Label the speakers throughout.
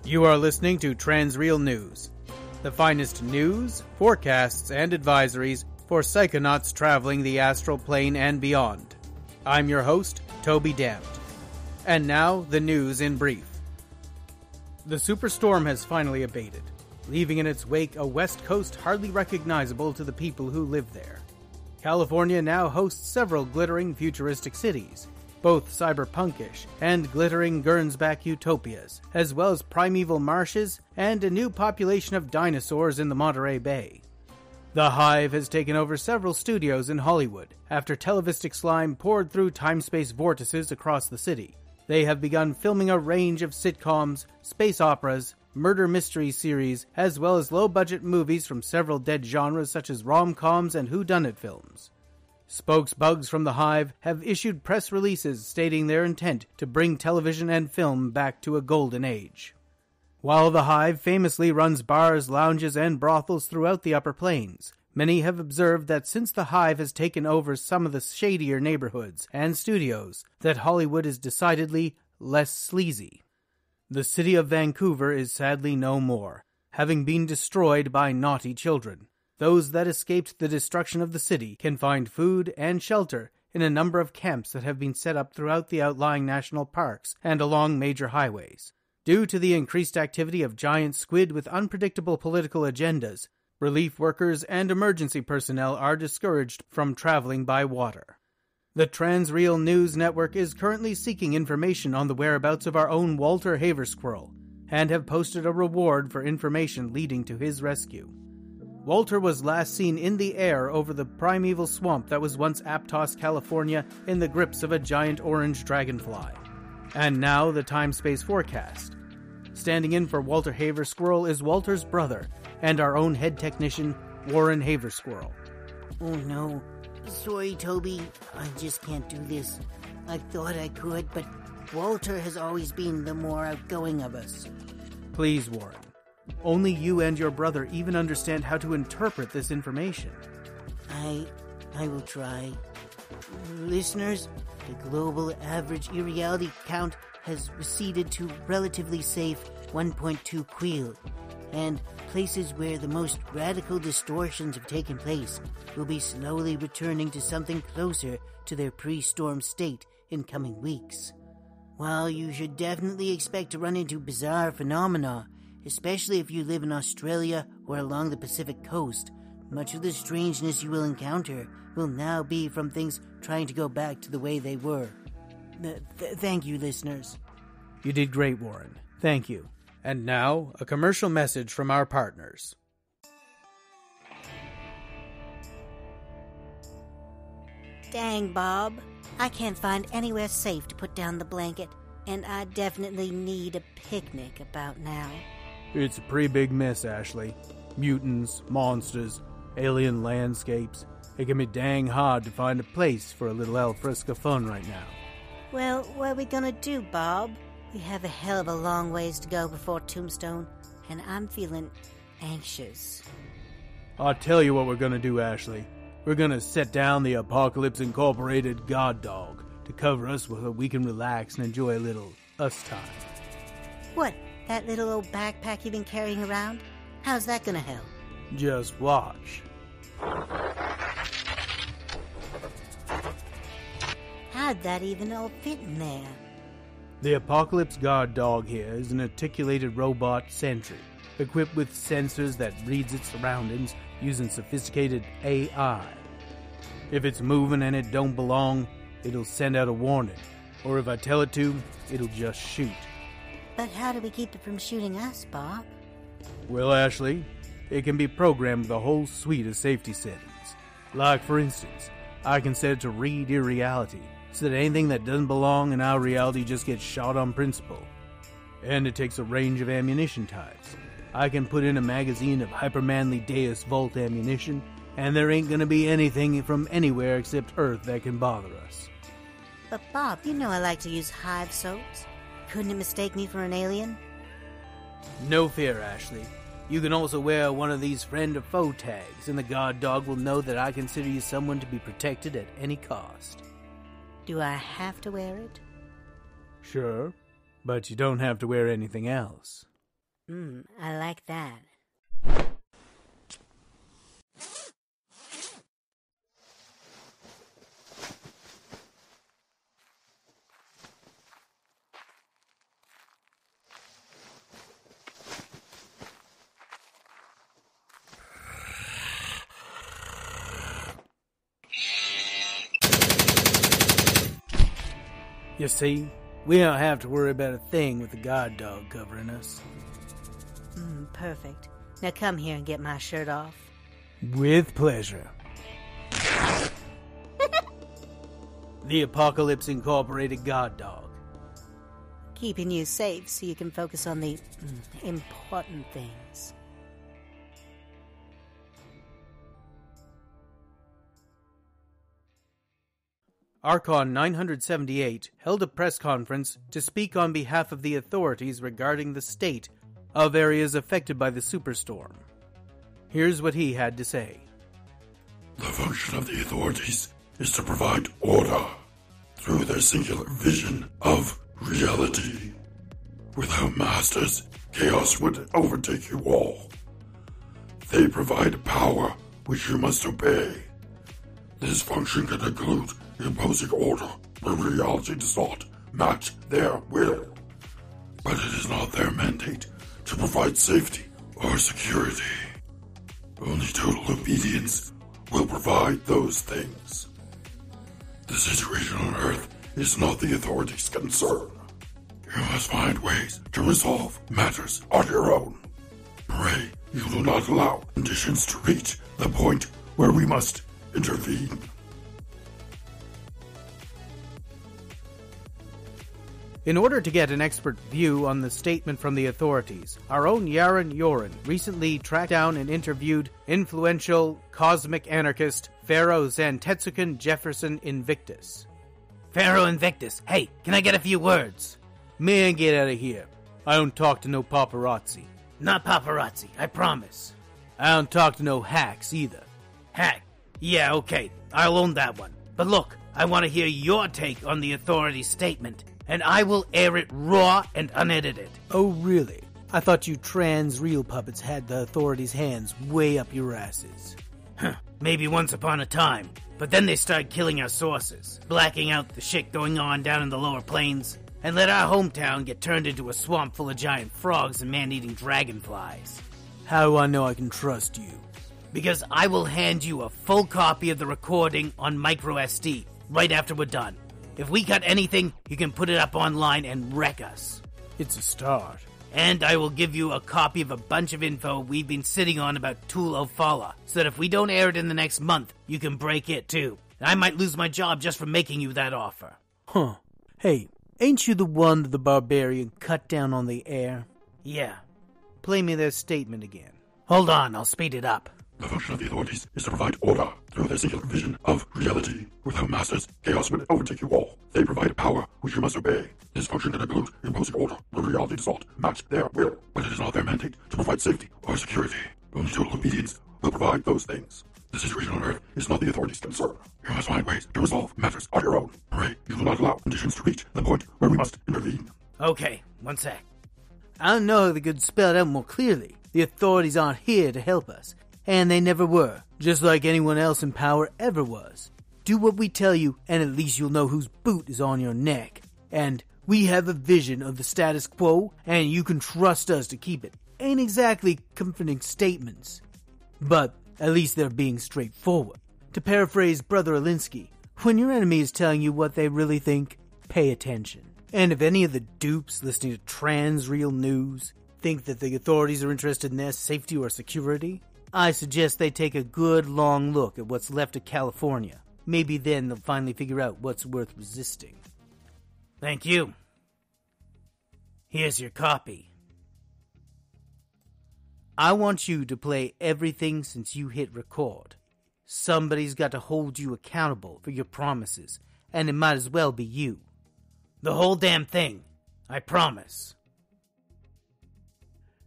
Speaker 1: You are listening to Transreal News, the finest news, forecasts, and advisories for psychonauts traveling the astral plane and beyond. I'm your host, Toby Damned. And now, the news in brief. The superstorm has finally abated, leaving in its wake a West Coast hardly recognizable to the people who live there. California now hosts several glittering futuristic cities, both cyberpunkish and glittering Gernsback utopias, as well as primeval marshes and a new population of dinosaurs in the Monterey Bay. The Hive has taken over several studios in Hollywood after televistic slime poured through time-space vortices across the city. They have begun filming a range of sitcoms, space operas, murder mystery series, as well as low-budget movies from several dead genres such as rom-coms and whodunit films. Spokesbugs from the Hive have issued press releases stating their intent to bring television and film back to a golden age. While the Hive famously runs bars, lounges, and brothels throughout the Upper Plains, many have observed that since the Hive has taken over some of the shadier neighborhoods and studios, that Hollywood is decidedly less sleazy. The city of Vancouver is sadly no more, having been destroyed by naughty children. Those that escaped the destruction of the city can find food and shelter in a number of camps that have been set up throughout the outlying national parks and along major highways. Due to the increased activity of giant squid with unpredictable political agendas, relief workers and emergency personnel are discouraged from traveling by water. The Transreal News Network is currently seeking information on the whereabouts of our own Walter Haversquirrel and have posted a reward for information leading to his rescue. Walter was last seen in the air over the primeval swamp that was once Aptos, California, in the grips of a giant orange dragonfly. And now the time-space forecast. Standing in for Walter Haversquirrel is Walter's brother and our own head technician, Warren Haversquirrel.
Speaker 2: Oh no. Sorry, Toby. I just can't do this. I thought I could, but Walter has always been the more outgoing of us.
Speaker 1: Please, Warren. Only you and your brother even understand how to interpret this information.
Speaker 2: I will try. Listeners, the global average irreality count has receded to relatively safe 1.2 queel, and places where the most radical distortions have taken place will be slowly returning to something closer to their pre-storm state in coming weeks. While you should definitely expect to run into bizarre phenomena, especially if you live in Australia or along the Pacific coast, much of the strangeness you will encounter will now be from things trying to go back to the way they were. Thank you, listeners.
Speaker 1: You did great, Warren. Thank you. And now, a commercial message from our partners.
Speaker 3: Dang, Bob. I can't find anywhere safe to put down the blanket, and I definitely need a picnic about now.
Speaker 1: It's a pretty big mess, Ashley. Mutants, monsters, alien landscapes. It can be dang hard to find a place for a little al fresco fun right now.
Speaker 3: Well, what are we gonna do, Bob? We have a hell of a long ways to go before Tombstone, and I'm feeling anxious.
Speaker 1: I'll tell you what we're gonna do, Ashley. We're gonna set down the Apocalypse Incorporated God Dog to cover us so we can relax and enjoy a little us time.
Speaker 3: What? That little old backpack you've been carrying around? How's that gonna help?
Speaker 1: Just watch.
Speaker 3: How'd that even all fit in there?
Speaker 1: The Apocalypse Guard Dog here is an articulated robot sentry, equipped with sensors that reads its surroundings using sophisticated AI. If it's moving and it don't belong, it'll send out a warning. Or if I tell it to, it'll just shoot.
Speaker 3: But how do we keep it from shooting us, Bob?
Speaker 1: Well, Ashley, it can be programmed with a whole suite of safety settings. Like, for instance, I can set it to read irreality, so that anything that doesn't belong in our reality just gets shot on principle. And it takes a range of ammunition types. I can put in a magazine of hypermanly Deus Volt ammunition, and there ain't gonna be anything from anywhere except Earth that can bother us.
Speaker 3: But Bob, you know I like to use Hive soaps. Couldn't it mistake me for an alien?
Speaker 1: No fear, Ashley. You can also wear one of these friend or foe tags, and the guard dog will know that I consider you someone to be protected at any cost.
Speaker 3: Do I have to wear it?
Speaker 1: Sure, but you don't have to wear anything else.
Speaker 3: I like that.
Speaker 1: You see, we don't have to worry about a thing with the guard dog covering us.
Speaker 3: Perfect. Now come here and get my shirt off.
Speaker 1: With pleasure. The Apocalypse Incorporated guard dog.
Speaker 3: Keeping you safe so you can focus on the important things.
Speaker 1: Archon 978 held a press conference to speak on behalf of the authorities regarding the state of areas affected by the superstorm. Here's what he had to say.
Speaker 4: The function of the authorities is to provide order through their singular vision of reality. Without masters, chaos would overtake you all. They provide power which you must obey. This function can include imposing order where reality does not match their will. But it is not their mandate to provide safety or security. Only total obedience will provide those things. The situation on Earth is not the authorities' concern. You must find ways to resolve matters on your own. Pray you do not allow conditions to reach the point where we must intervene.
Speaker 1: In order to get an expert view on the statement from the authorities, our own Yaron Yoren recently tracked down and interviewed influential cosmic anarchist Pharaoh Zantetsuken Jefferson Invictus. Pharaoh Invictus, hey, can I get a few words? Man, get out of here. I don't talk to no paparazzi. Not paparazzi, I promise. I don't talk to no hacks either. Hack? Yeah, okay, I'll own that one. But look, I want to hear your take on the authorities' statement, and I will air it raw and unedited. Oh, really? I thought you trans real puppets had the authorities' hands way up your asses. Maybe once upon a time, but then they started killing our sources, blacking out the shit going on down in the lower plains, and let our hometown get turned into a swamp full of giant frogs and man-eating dragonflies. How do I know I can trust you? Because I will hand you a full copy of the recording on microSD right after we're done. If we cut anything, you can put it up online and wreck us. It's a start. And I will give you a copy of a bunch of info we've been sitting on about Tul Ofala, so that if we don't air it in the next month, you can break it too. And I might lose my job just for making you that offer. Huh. Hey, ain't you the one that the barbarian cut down on the air? Yeah. Play me their statement again. Hold on, I'll speed it up.
Speaker 4: The function of the authorities is to provide order through their singular vision of reality. Without masters, chaos would overtake you all. They provide power which you must obey. This function can include imposing order where reality does not match their will, but it is not their mandate to provide safety or security. Only total obedience will provide those things. The situation on Earth is not the authorities' concern. You must find ways to resolve matters on your own. Pray you do not allow conditions to reach the point where we must intervene.
Speaker 1: Okay, one sec. I don't know if they could spell it out more clearly. The authorities aren't here to help us. And they never were, just like anyone else in power ever was. Do what we tell you, and at least you'll know whose boot is on your neck. And we have a vision of the status quo, and you can trust us to keep it. Ain't exactly comforting statements, but at least they're being straightforward. To paraphrase Brother Alinsky, when your enemy is telling you what they really think, pay attention. And if any of the dupes listening to trans real news think that the authorities are interested in their safety or security, I suggest they take a good long look at what's left of California. Maybe then they'll finally figure out what's worth resisting. Thank you. Here's your copy. I want you to play everything since you hit record. Somebody's got to hold you accountable for your promises, and it might as well be you. The whole damn thing. I promise.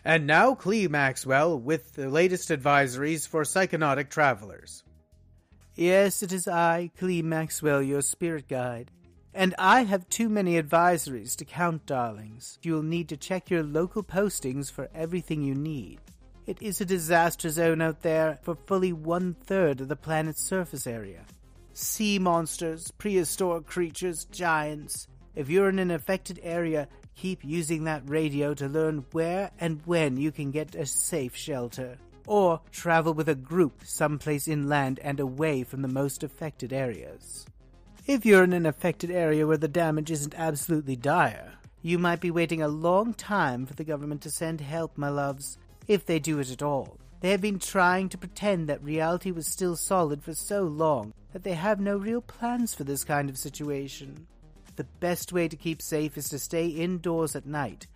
Speaker 1: And now Clee Maxwell with the latest advisories for psychonautic travelers. Yes, it is I, Clee Maxwell, your spirit guide. And I have too many advisories to count, darlings. You will need to check your local postings for everything you need. It is a disaster zone out there for fully 1/3 of the planet's surface area. Sea monsters, prehistoric creatures, giants. If you're in an affected area, keep using that radio to learn where and when you can get a safe shelter. Or travel with a group someplace inland and away from the most affected areas. If you're in an affected area where the damage isn't absolutely dire, you might be waiting a long time for the government to send help, my loves, if they do it at all. They have been trying to pretend that reality was still solid for so long that they have no real plans for this kind of situation. The best way to keep safe is to stay indoors at night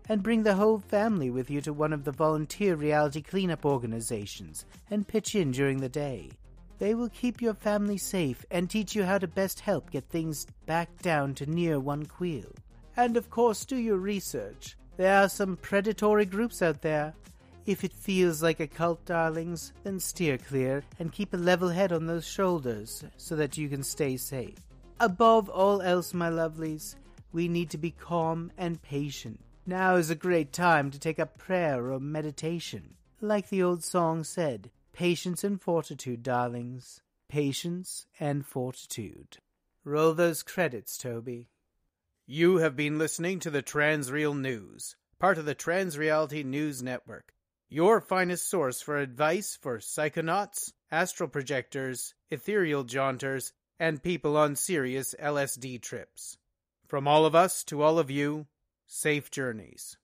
Speaker 1: and bring the whole family with you to one of the volunteer reality cleanup organizations and pitch in during the day. They will keep your family safe and teach you how to best help get things back down to near one queel. And of course, do your research. There are some predatory groups out there. If it feels like a cult, darlings, then steer clear and keep a level head on those shoulders so that you can stay safe. Above all else, my lovelies, we need to be calm and patient. Now is a great time to take up prayer or meditation. Like the old song said, patience and fortitude, darlings. Patience and fortitude. Roll those credits, Toby.
Speaker 5: You have been listening to the Transreal News, part of the Transreality News Network. Your finest source for advice for psychonauts, astral projectors, ethereal jaunters, and people on serious LSD trips. From all of us to all of you, safe journeys.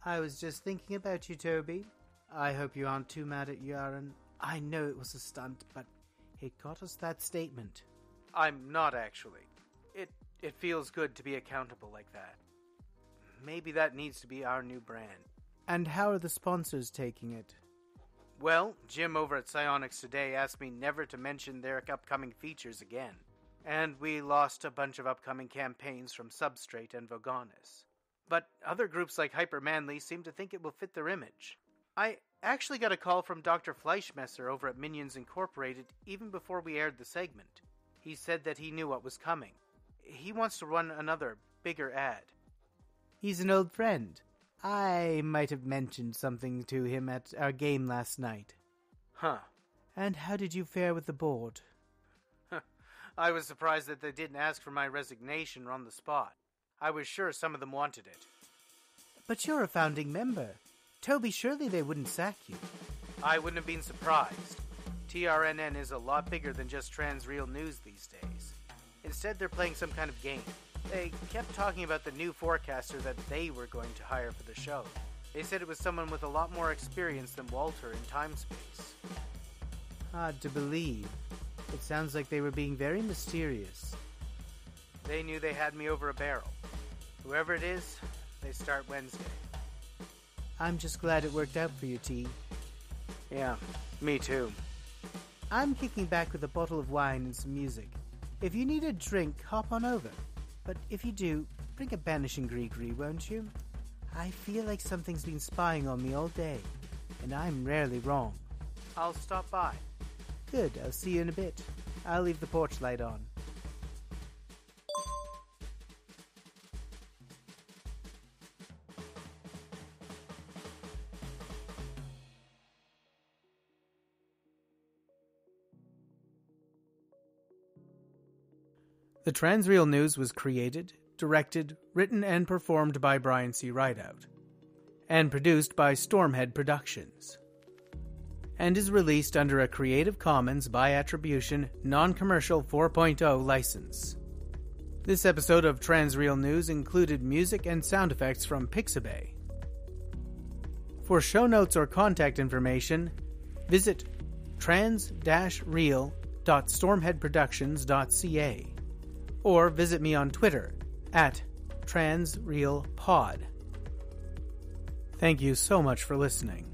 Speaker 1: I was just thinking about you, Toby. I hope you aren't too mad at Yaren. I know it was a stunt, but it got us that statement.
Speaker 5: I'm not actually. It feels good to be accountable like that. Maybe that needs to be our new brand.
Speaker 1: And how are the sponsors taking it?
Speaker 5: Well, Jim over at Psionics Today asked me never to mention their upcoming features again. And we lost a bunch of upcoming campaigns from Substrate and Vogonis. But other groups like Hypermanly seem to think it will fit their image. I actually got a call from Dr. Fleischmesser over at Minions Incorporated even before we aired the segment. He said that he knew what was coming. He wants to run another, bigger ad.
Speaker 1: He's an old friend. I might have mentioned something to him at our game last night.
Speaker 5: Huh.
Speaker 1: And how did you fare with the board?
Speaker 5: I was surprised that they didn't ask for my resignation on the spot. I was sure some of them wanted it.
Speaker 1: But you're a founding member. Toby, surely they wouldn't sack you.
Speaker 5: I wouldn't have been surprised. TRNN is a lot bigger than just Transreal News these days. Instead, they're playing some kind of game. They kept talking about the new forecaster that they were going to hire for the show. They said it was someone with a lot more experience than Walter in time-space.
Speaker 1: Hard to believe. It sounds like they were being very mysterious.
Speaker 5: They knew they had me over a barrel. Whoever it is, they start Wednesday.
Speaker 1: I'm just glad it worked out for you, T.
Speaker 5: Yeah, me too.
Speaker 1: I'm kicking back with a bottle of wine and some music. If you need a drink, hop on over. But if you do, bring a banishing gree-gree, won't you? I feel like something's been spying on me all day, and I'm rarely wrong.
Speaker 5: I'll stop by.
Speaker 1: Good, I'll see you in a bit. I'll leave the porch light on.
Speaker 5: The Transreal News was created, directed, written, and performed by Brian C. Rideout, and produced by Stormhead Productions, and is released under a Creative Commons by Attribution, Non-Commercial 4.0 license. This episode of Transreal News included music and sound effects from Pixabay. For show notes or contact information, visit trans-real.stormheadproductions.ca. or visit me on Twitter at @TransRealPod. Thank you so much for listening.